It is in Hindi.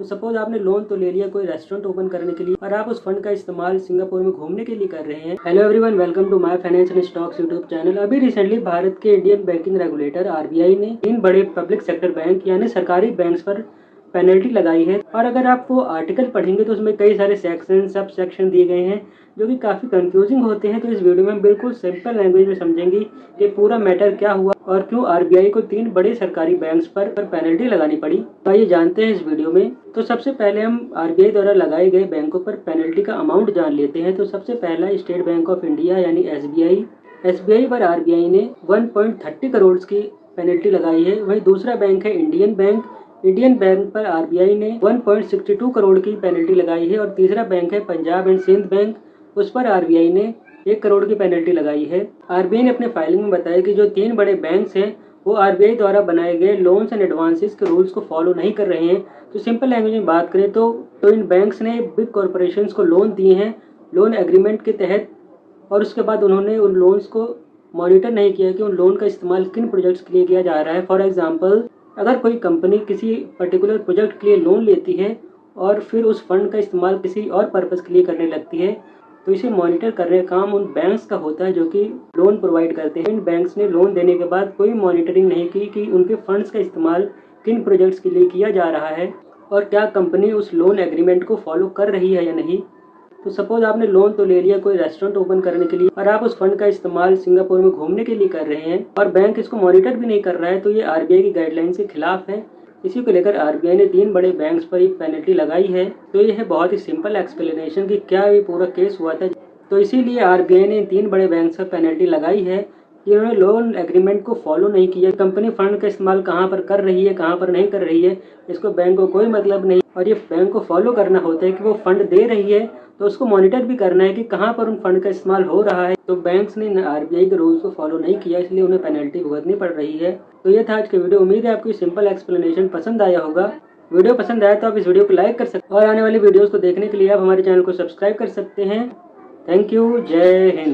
तो सपोज आपने लोन तो ले लिया कोई रेस्टोरेंट ओपन करने के लिए और आप उस फंड का इस्तेमाल सिंगापुर में घूमने के लिए कर रहे हैं। Hello everyone, welcome to my finance and stocks YouTube channel. अभी रिसेंटली भारत के इंडियन बैंकिंग रेगुलेटर आरबीआई ने 3 बड़े पब्लिक सेक्टर बैंक यानी सरकारी बैंक्स पर पेनल्टी लगाई है। और अगर आप वो आर्टिकल पढ़ेंगे तो उसमें कई सारे सेक्शन सब सेक्शन दिए गए हैं जो कि काफ़ी कंफ्यूजिंग होते हैं। तो इस वीडियो में हम बिल्कुल सिंपल लैंग्वेज में समझेंगे कि पूरा मैटर क्या हुआ और क्यों आरबीआई को 3 बड़े सरकारी बैंक्स पर पेनल्टी लगानी पड़ी। तो आइए जानते हैं इस वीडियो में। तो सबसे पहले हम आरबीआई द्वारा लगाए गए बैंकों पर पेनल्टी का अमाउंट जान लेते हैं। तो सबसे पहला स्टेट बैंक ऑफ इंडिया यानी एसबीआई पर आरबीआई ने 1.30 करोड़ की पेनल्टी लगाई है। वहीं दूसरा बैंक है इंडियन बैंक पर आरबीआई ने 1.62 करोड़ की पेनल्टी लगाई है। और तीसरा बैंक है पंजाब एंड सिंध बैंक, उस पर आरबीआई ने 1 करोड़ की पेनल्टी लगाई है। आरबीआई ने अपने फाइलिंग में बताया कि जो 3 बड़े बैंक्स हैं वो आरबीआई द्वारा बनाए गए लोन्स एंड एडवांसेस के रूल्स को फॉलो नहीं कर रहे हैं। तो सिंपल लैंग्वेज में बात करें तो इन बैंक्स ने बिग कॉरपोरेशंस को लोन दिए हैं लोन एग्रीमेंट के तहत, और उसके बाद उन्होंने उन लोन्स को मॉनिटर नहीं किया कि उन लोन का इस्तेमाल किन प्रोजेक्ट्स के लिए किया जा रहा है। फॉर एग्जाम्पल, अगर कोई कंपनी किसी पर्टिकुलर प्रोजेक्ट के लिए लोन लेती है और फिर उस फंड का इस्तेमाल किसी और पर्पज़ के लिए करने लगती है तो इसे मॉनिटर करने का काम उन बैंक्स का होता है जो कि लोन प्रोवाइड करते हैं। इन बैंक्स ने लोन देने के बाद कोई मॉनिटरिंग नहीं की कि उनके फंड्स का इस्तेमाल किन प्रोजेक्ट्स के लिए किया जा रहा है और क्या कंपनी उस लोन एग्रीमेंट को फॉलो कर रही है या नहीं। तो सपोज आपने लोन तो ले लिया कोई रेस्टोरेंट ओपन करने के लिए और आप उस फंड का इस्तेमाल सिंगापुर में घूमने के लिए कर रहे हैं और बैंक इसको मॉनिटर भी नहीं कर रहा है, तो ये आरबीआई की गाइडलाइंस के खिलाफ है। इसी को लेकर आरबीआई ने 3 बड़े बैंक्स पर एक पेनल्टी लगाई है। तो ये है बहुत ही सिंपल एक्सप्लेनेशन कि क्या ये पूरा केस हुआ था। तो इसीलिए आरबीआई ने 3 बड़े बैंक्स पर पेनल्टी लगाई है कि उन्होंने लोन एग्रीमेंट को फॉलो नहीं किया। कंपनी फंड का इस्तेमाल कहाँ पर कर रही है कहाँ पर नहीं कर रही है इसको बैंक को कोई मतलब नहीं, और ये बैंक को फॉलो करना होता है कि वो फंड दे रही है तो उसको मॉनिटर भी करना है कि कहाँ पर उन फंड का इस्तेमाल हो रहा है। तो बैंक्स ने आरबीआई के रूल्स को फॉलो नहीं किया, इसलिए उन्हें पेनल्टी भुगतनी पड़ रही है। तो ये था आज की वीडियो। उम्मीद है आपको सिंपल एक्सप्लेनेशन पसंद आया होगा। वीडियो पसंद आया तो आप इस वीडियो को लाइक कर सकते हैं और आने वाली वीडियोस को देखने के लिए आप हमारे चैनल को सब्सक्राइब कर सकते हैं। Thank you. जय हिंद।